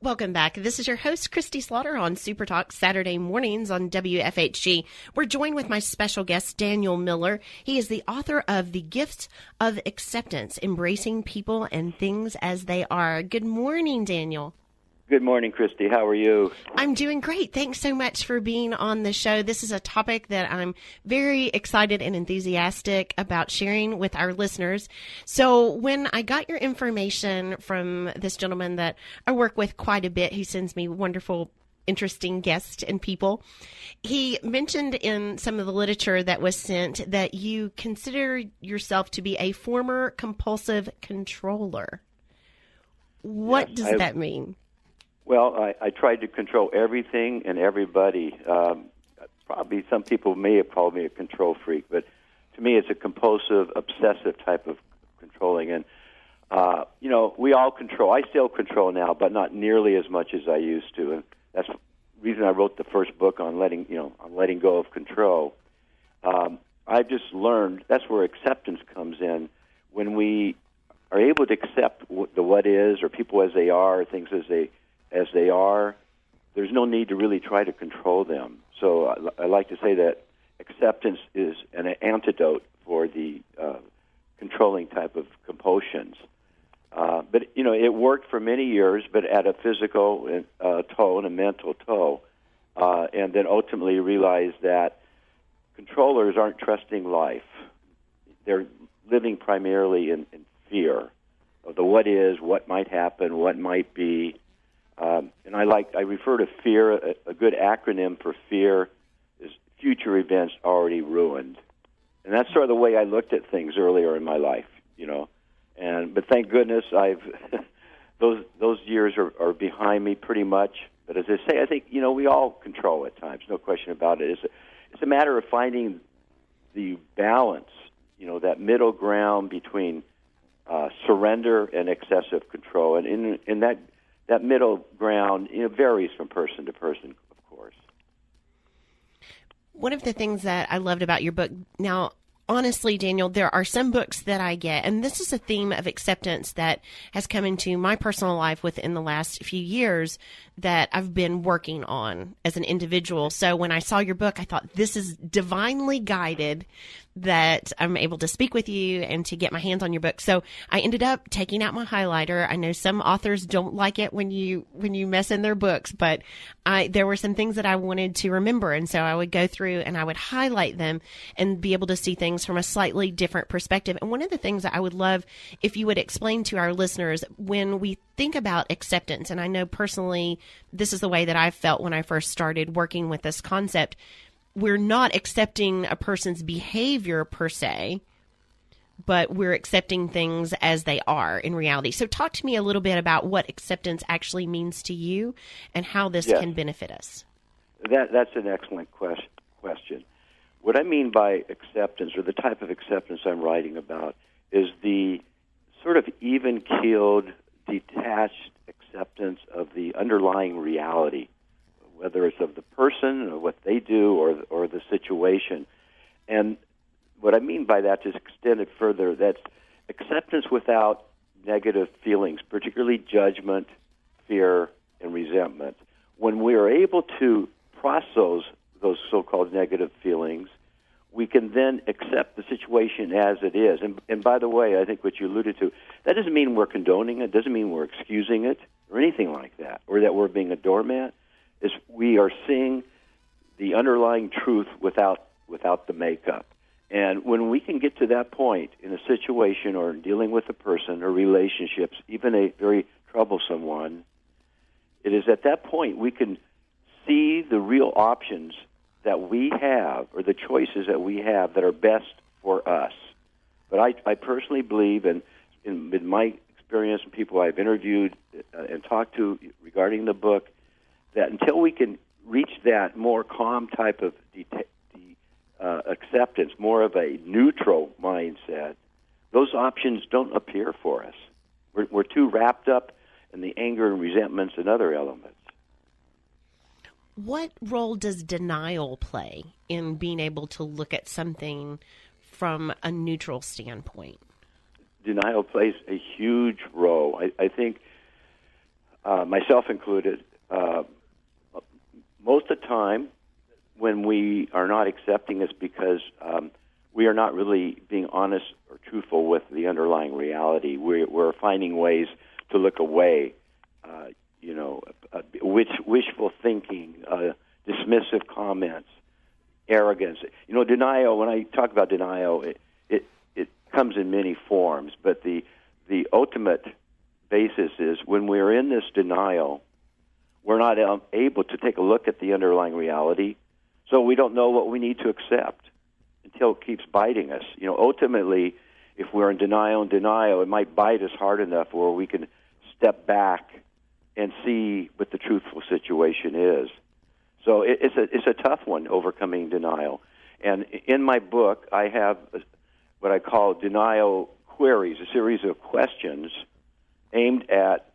Welcome back. This is your host, Kristi Slaughter, on SuperTalk Saturday mornings on WFHG. We're joined with my special guest, Daniel Miller. He is the author of The Gifts of Acceptance, Embracing People and Things as They Are. Good morning, Daniel. Good morning, Kristi. How are you? I'm doing great. Thanks so much for being on the show. This is a topic that I'm very excited and enthusiastic about sharing with our listeners. So when I got your information from this gentleman that I work with quite a bit, he sends me wonderful, interesting guests and people. He mentioned in some of the literature that was sent that you consider yourself to be a former compulsive controller. What does that mean? Well, I tried to control everything and everybody. Probably some people may have called me a control freak, but to me it's a compulsive, obsessive type of controlling. And, we all control. I still control now, but not nearly as much as I used to. And that's the reason I wrote the first book on letting go of control. I've just learned that's where acceptance comes in. When we are able to accept the what is, or people as they are, or things as they are, there's no need to really try to control them. So I like to say that acceptance is an antidote for the controlling type of compulsions. But it worked for many years, but at a physical toll and a mental toll. And then ultimately realized that controllers aren't trusting life. They're living primarily in fear of the what is, what might happen, what might be. And I refer to fear, a good acronym for fear is future events already ruined. And that's sort of the way I looked at things earlier in my life, but thank goodness those years are behind me pretty much. But as I say, I think, we all control at times, no question about it. It's a matter of finding the balance, that middle ground between surrender and excessive control. And in that middle ground, varies from person to person, of course. One of the things that I loved about your book, now, honestly, Daniel, there are some books that I get, and this is a theme of acceptance that has come into my personal life within the last few years that I've been working on as an individual. So when I saw your book, I thought, this is divinely guided that I'm able to speak with you and to get my hands on your book. So I ended up taking out my highlighter. I know some authors don't like it when you mess in their books, but there were some things that I wanted to remember. And so I would go through and I would highlight them and be able to see things from a slightly different perspective. And one of the things that I would love if you would explain to our listeners when we think about acceptance, and I know personally this is the way that I felt when I first started working with this concept, we're not accepting a person's behavior per se, but we're accepting things as they are in reality. So talk to me a little bit about what acceptance actually means to you and how this can benefit us. That's an excellent question. What I mean by acceptance, or the type of acceptance I'm writing about, is the sort of even-keeled, detached acceptance of the underlying reality, whether it's of the person or what they do or the situation. And what I mean by that, to extend it further, that's acceptance without negative feelings, particularly judgment, fear, and resentment. When we are able to process those so-called negative feelings, we can then accept the situation as it is. And by the way, I think what you alluded to, that doesn't mean we're condoning it, doesn't mean we're excusing it, or anything like that, or that we're being a doormat. Is we are seeing the underlying truth without the makeup. And when we can get to that point in a situation or dealing with a person or relationships, even a very troublesome one, it is at that point we can see the real options that we have, or the choices that we have that are best for us. But I personally believe, and in my experience and people I've interviewed and talked to regarding the book, that until we can reach that more calm type of acceptance, more of a neutral mindset, those options don't appear for us. We're too wrapped up in the anger and resentments and other elements. What role does denial play in being able to look at something from a neutral standpoint? Denial plays a huge role. I think myself included, most of the time when we are not accepting, it's because we are not really being honest or truthful with the underlying reality. We're finding ways to look away, wishful thinking, dismissive comments, arrogance. Denial, when I talk about denial, it comes in many forms, but the ultimate basis is when we're in this denial, we're not able to take a look at the underlying reality, so we don't know what we need to accept until it keeps biting us. Ultimately, if we're in denial, it might bite us hard enough where we can step back and see what the truthful situation is. So it's a tough one, overcoming denial. And in my book, I have what I call denial queries, a series of questions aimed at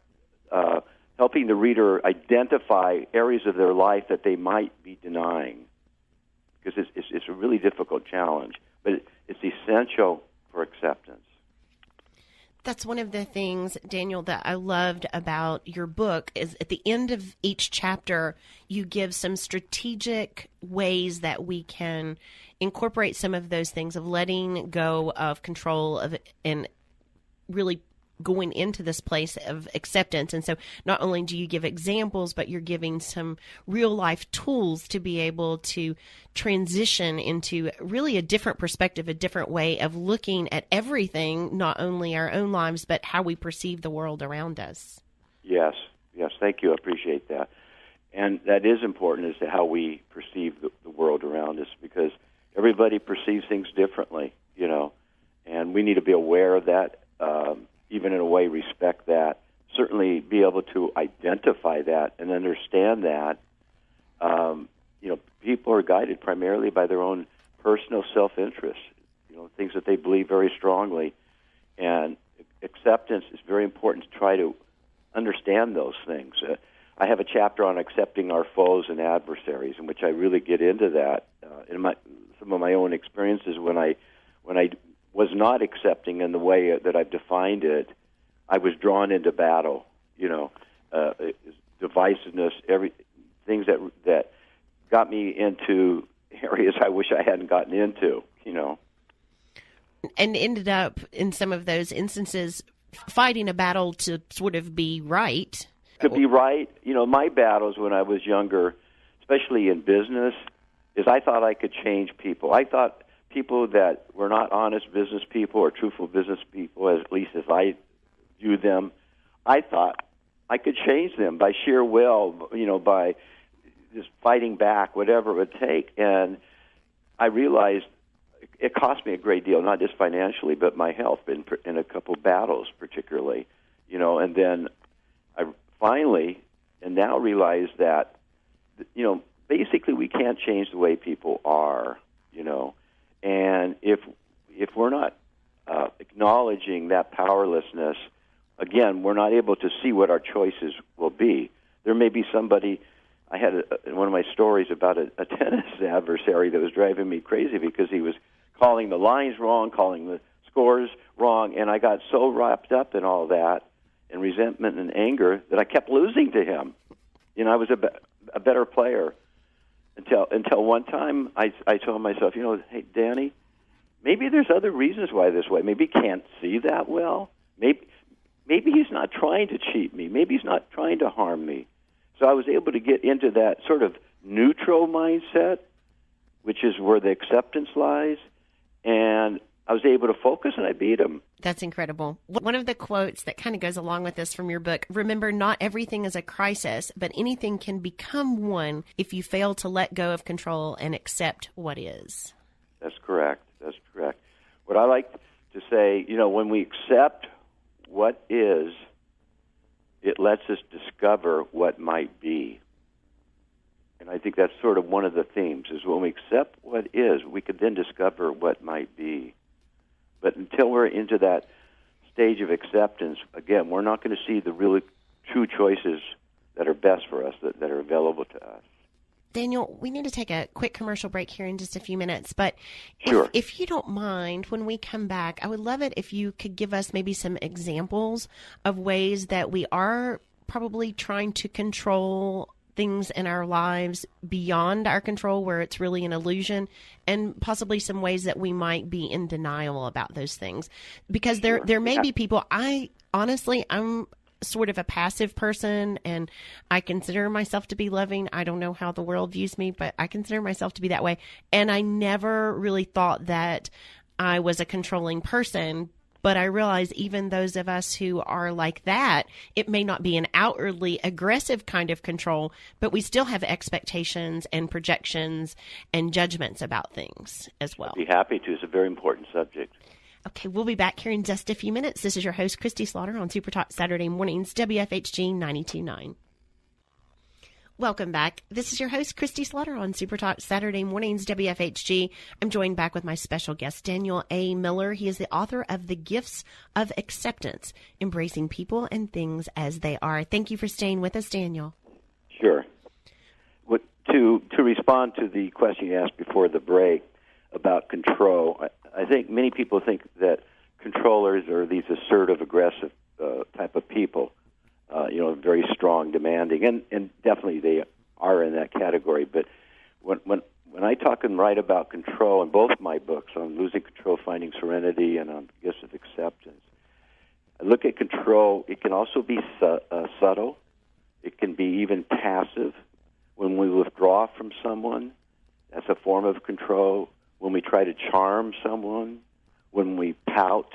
helping the reader identify areas of their life that they might be denying, because it's a really difficult challenge, but it's essential for acceptance. That's one of the things, Daniel, that I loved about your book is at the end of each chapter, you give some strategic ways that we can incorporate some of those things of letting go of control of and really going into this place of acceptance. And so not only do you give examples, but you're giving some real life tools to be able to transition into really a different perspective, a different way of looking at everything, not only our own lives, but how we perceive the world around us. Yes, thank you. I appreciate that. And that is important as to how we perceive the world around us, because everybody perceives things differently, and we need to be aware of that, even in a way respect that, certainly be able to identify that and understand that. People are guided primarily by their own personal self-interest, things that they believe very strongly. And acceptance is very important to try to understand those things. I have a chapter on accepting our foes and adversaries, in which I really get into that. In some of my own experiences, when I was not accepting in the way that I've defined it, I was drawn into battle. Divisiveness, things that got me into areas I wish I hadn't gotten into. And ended up in some of those instances fighting a battle to sort of be right. To be right, my battles when I was younger, especially in business, is I thought I could change people. I thought people that were not honest business people or truthful business people, at least as I viewed them, I thought I could change them by sheer will, by just fighting back, whatever it would take. And I realized it cost me a great deal, not just financially, but my health in a couple battles particularly, and then I finally and now realize that, basically we can't change the way people are, and if we're not acknowledging that powerlessness, again, we're not able to see what our choices will be. There may be somebody. I had one of my stories about a tennis adversary that was driving me crazy because he was calling the lines wrong, calling the scores wrong, and I got so wrapped up in all that and resentment and anger that I kept losing to him. I was a better player until one time I told myself, hey, Danny, maybe there's other reasons why this way. Maybe he can't see that well. Maybe he's not trying to cheat me. Maybe he's not trying to harm me. So I was able to get into that sort of neutral mindset, which is where the acceptance lies, and I was able to focus, and I beat him. That's incredible. One of the quotes that kind of goes along with this from your book, remember, not everything is a crisis, but anything can become one if you fail to let go of control and accept what is. That's correct. What I like to say, when we accept what is, it lets us discover what might be. And I think that's sort of one of the themes, is when we accept what is, we could then discover what might be. But until we're into that stage of acceptance, again, we're not going to see the really true choices that are best for us, that are available to us. Daniel, we need to take a quick commercial break here in just a few minutes, but Sure. if you don't mind, when we come back, I would love it if you could give us maybe some examples of ways that we are probably trying to control things in our lives beyond our control, where it's really an illusion, and possibly some ways that we might be in denial about those things. Because there may be people, I'm sort of a passive person, and I consider myself to be loving. I don't know how the world views me, but I consider myself to be that way. And I never really thought that I was a controlling person. But I realize even those of us who are like that, it may not be an outwardly aggressive kind of control, but we still have expectations and projections and judgments about things as well. I'd be happy to. It's a very important subject. Okay, we'll be back here in just a few minutes. This is your host, Kristi Slaughter, on SuperTalk Saturday mornings, WFHG 92.9. Welcome back. This is your host, Kristi Slaughter, on SuperTalk Saturday mornings, WFHG. I'm joined back with my special guest, Daniel A. Miller. He is the author of The Gifts of Acceptance, Embracing People and Things as They Are. Thank you for staying with us, Daniel. Sure. To respond to the question you asked before the break about control, I think many people think that controllers are these assertive, aggressive type of people. Very strong, demanding, and definitely they are in that category. But when I talk and write about control in both my books, on Losing Control, Finding Serenity, and on Gifts of Acceptance, I look at control. It can also be subtle. It can be even passive. When we withdraw from someone, that's a form of control. When we try to charm someone, when we pout.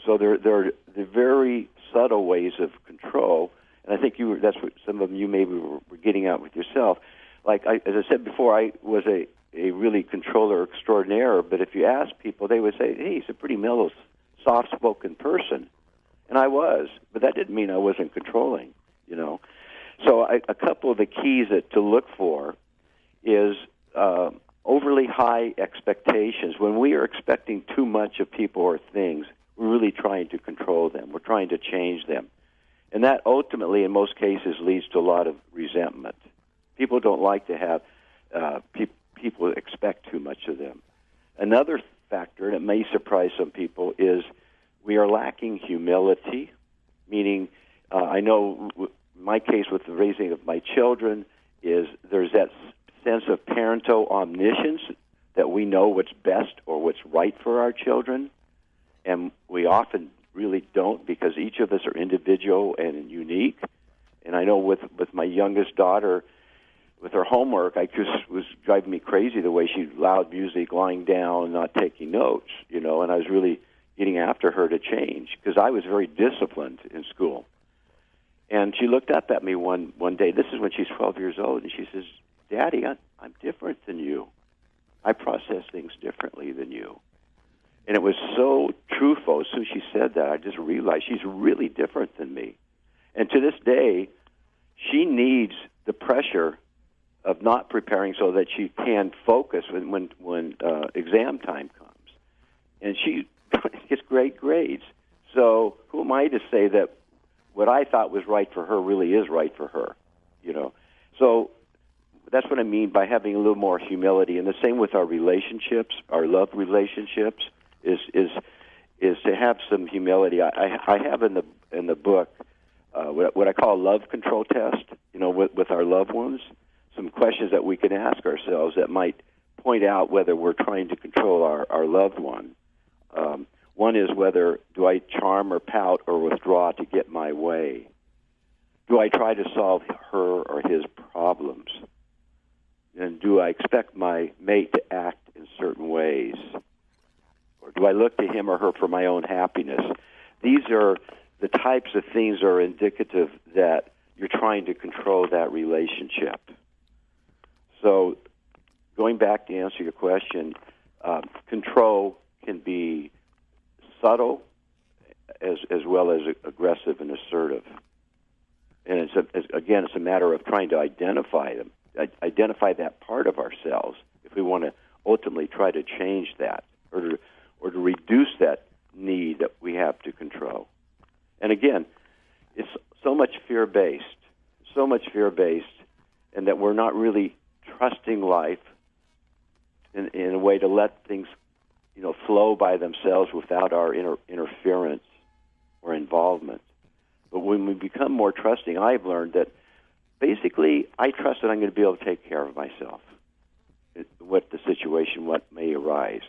So there are the very subtle ways of control, and I think that's what some of you maybe were getting at with yourself. Like as I said before, I was a really controller extraordinaire, but if you ask people, they would say, hey, he's a pretty mellow, soft-spoken person. And I was, but that didn't mean I wasn't controlling, So a couple of the keys to look for is overly high expectations. When we are expecting too much of people or things, we're really trying to control them. We're trying to change them. And that ultimately, in most cases, leads to a lot of resentment. People don't like to have people expect too much of them. Another factor, and it may surprise some people, is we are lacking humility, meaning I know my case with the raising of my children is there's that sense of parental omniscience that we know what's best or what's right for our children. And we often really don't, because each of us are individual and unique. And I know with my youngest daughter, with her homework, I just was driving me crazy the way she loud music, lying down, not taking notes, and I was really getting after her to change because I was very disciplined in school. And she looked up at me one day. This is when she's 12 years old, and she says, Daddy, I'm different than you. I process things differently than you. And it was so truthful. As soon as she said that, I just realized she's really different than me. And to this day, she needs the pressure of not preparing so that she can focus when exam time comes. And she gets great grades. So who am I to say that what I thought was right for her really is right for her? So that's what I mean by having a little more humility. And the same with our relationships, our love relationships. Is to have some humility. I have in the book what I call a love control test. With our loved ones, some questions that we can ask ourselves that might point out whether we're trying to control our loved one. One is whether do I charm or pout or withdraw to get my way? Do I try to solve her or his problems? And do I expect my mate to act in certain ways? Or do I look to him or her for my own happiness? These are the types of things that are indicative that you're trying to control that relationship. So going back to answer your question, control can be subtle as well as aggressive and assertive. And it's a matter of trying to identify them, identify that part of ourselves if we want to ultimately try to change that or to reduce that need that we have to control. And again, it's so much fear-based, and that we're not really trusting life in a way to let things, flow by themselves without our interference or involvement. But when we become more trusting, I've learned that basically I trust that I'm going to be able to take care of myself, what the situation, what may arise.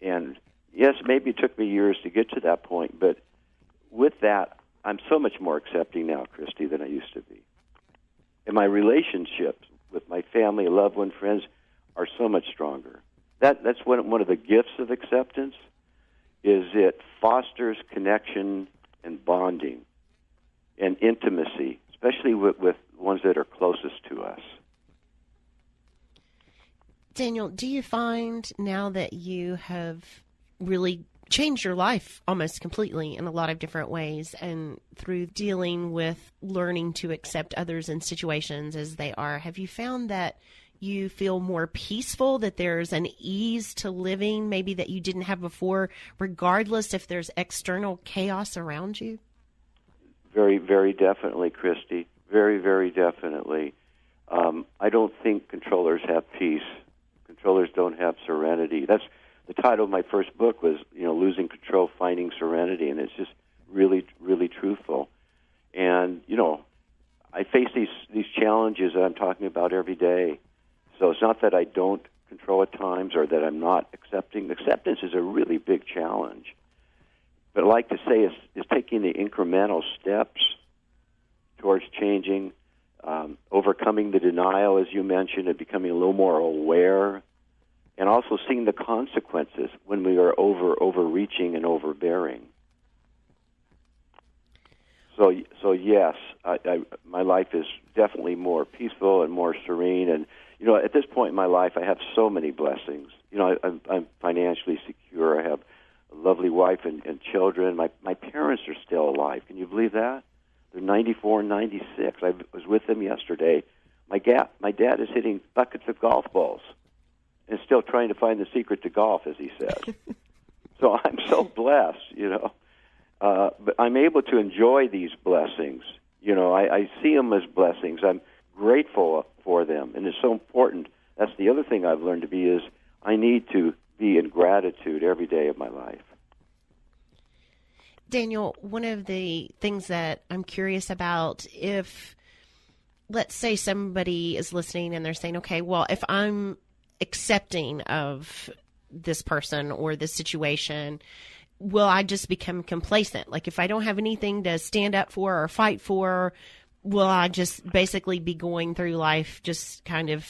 And yes, maybe it took me years to get to that point, but with that, I'm so much more accepting now, Kristi, than I used to be. And my relationships with my family, loved ones, friends are so much stronger. That's one of the gifts of acceptance, is it fosters connection and bonding and intimacy, especially with ones that are closest to us. Daniel, do you find now that you have really changed your life almost completely in a lot of different ways, and through dealing with learning to accept others in situations as they are, have you found that you feel more peaceful, that there's an ease to living maybe that you didn't have before, regardless if there's external chaos around you? Very, very definitely, Kristi. Very, very definitely. I don't think controllers have peace. Controllers don't have serenity. That's the title of my first book was, Losing Control, Finding Serenity, and it's just really, really truthful. And, I face these challenges that I'm talking about every day. So it's not that I don't control at times or that I'm not accepting. Acceptance is a really big challenge. But I like to say is taking the incremental steps towards changing, overcoming the denial, as you mentioned, and becoming a little more aware, and also seeing the consequences when we are overreaching and overbearing. So yes, my life is definitely more peaceful and more serene. And at this point in my life, I have so many blessings. I'm financially secure. I have a lovely wife and children. My parents are still alive. Can you believe that? They're 94 and 96. I was with them yesterday. My dad is hitting buckets of golf balls and still trying to find the secret to golf, as he said. So I'm so blessed, but I'm able to enjoy these blessings. I see them as blessings. I'm grateful for them, and it's so important. That's the other thing I've learned to be is I need to be in gratitude every day of my life. Daniel, one of the things that I'm curious about, if, let's say somebody is listening and they're saying, okay, well, if I'm accepting of this person or this situation, will I just become complacent? Like if I don't have anything to stand up for or fight for, will I just basically be going through life just kind of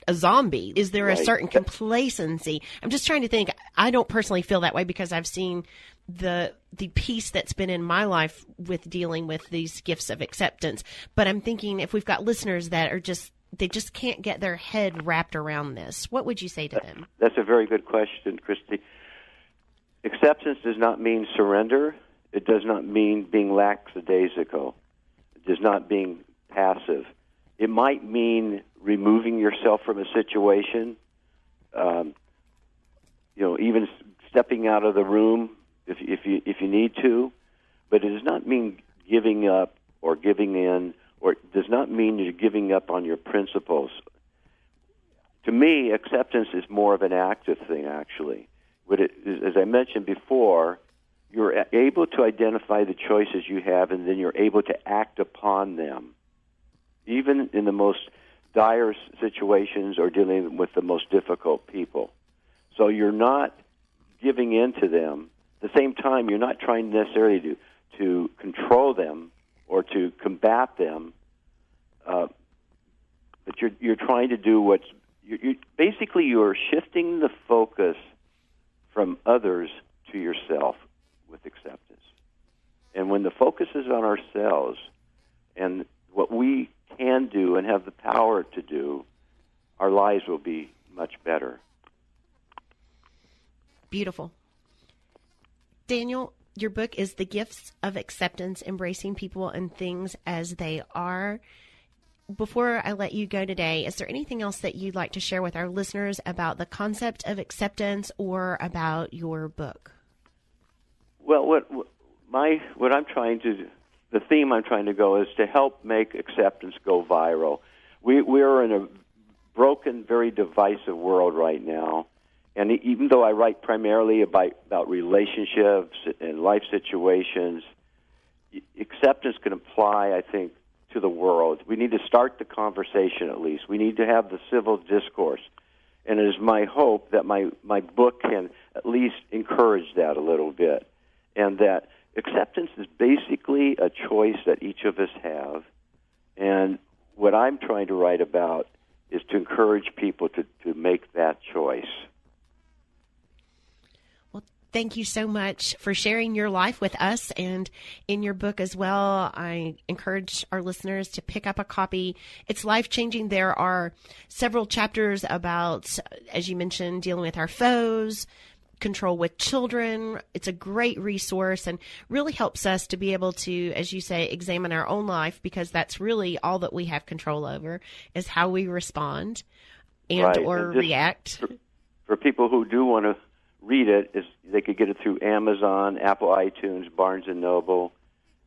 a zombie? Is there a certain complacency? I'm just trying to think. I don't personally feel that way because I've seen the peace that's been in my life with dealing with these gifts of acceptance. But I'm thinking if we've got listeners that are they just can't get their head wrapped around this, what would you say to them? That's a very good question, Kristi. Acceptance does not mean surrender. It does not mean being lackadaisical. It does not mean passive. It might mean removing yourself from a situation, even stepping out of the room if you need to. But it does not mean giving up or giving in, or it does not mean you're giving up on your principles. To me, acceptance is more of an active thing, actually. As I mentioned before, you're able to identify the choices you have, and then you're able to act upon them, even in the most dire situations or dealing with the most difficult people. So you're not giving in to them. At the same time, you're not trying necessarily to control them or to combat them, but you're trying to do basically you're shifting the focus from others to yourself with acceptance. And when the focus is on ourselves and what we can do and have the power to do, our lives will be much better. Beautiful. Daniel, your book is The Gifts of Acceptance, Embracing People and Things as They Are. Before I let you go today, is there anything else that you'd like to share with our listeners about the concept of acceptance or about your book? Well, the theme I'm trying to go is to help make acceptance go viral. We're in a broken, very divisive world right now, and even though I write primarily about relationships and life situations, acceptance can apply, I think, to the world. We need to start the conversation at least. We need to have the civil discourse. And it is my hope that my book can at least encourage that a little bit, and that acceptance is basically a choice that each of us have. And what I'm trying to write about is to encourage people to make that choice. Thank you so much for sharing your life with us and in your book as well. I encourage our listeners to pick up a copy. It's life-changing. There are several chapters about, as you mentioned, dealing with our foes, control with children. It's a great resource and really helps us to be able to, as you say, examine our own life, because that's really all that we have control over is how we respond and or react. For people who do want to read it, they could get it through Amazon, Apple iTunes, Barnes & Noble.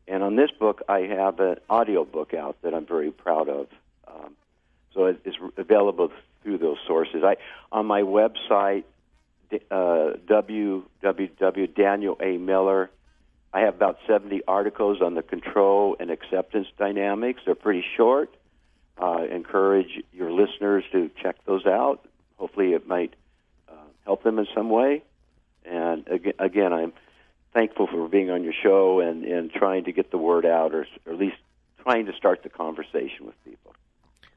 And on this book, I have an audio book out that I'm very proud of. So it's available through those sources. On my website, www.daniel.a.miller, I have about 70 articles on the control and acceptance dynamics. They're pretty short. Encourage your listeners to check those out. Hopefully it might help them in some way. And again, I'm thankful for being on your show and trying to get the word out, or at least trying to start the conversation with people.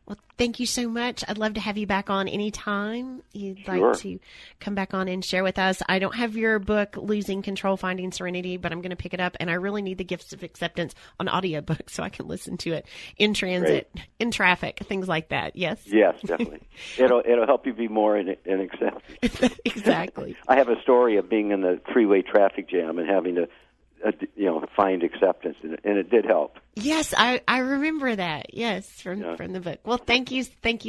Well, thank you so much. I'd love to have you back on anytime you'd Sure. like to come back on and share with us. I don't have your book, Losing Control, Finding Serenity, but I'm going to pick it up, and I really need the Gifts of Acceptance on audiobook so I can listen to it in transit, in traffic, things like that. Yes? Yes, definitely. It'll help you be more in acceptance. Exactly. I have a story of being in the freeway traffic jam and having to find acceptance, and it did help. Yes, I remember that. Yes, from the book. Well, thank you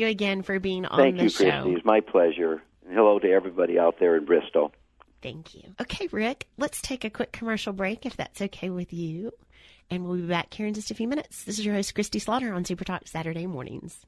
again for being on the show. Thank you, Kristi. It's my pleasure. And hello to everybody out there in Bristol. Thank you. Okay, Rick, let's take a quick commercial break if that's okay with you, and we'll be back here in just a few minutes. This is your host, Kristi Slaughter, on SuperTalk Saturday mornings.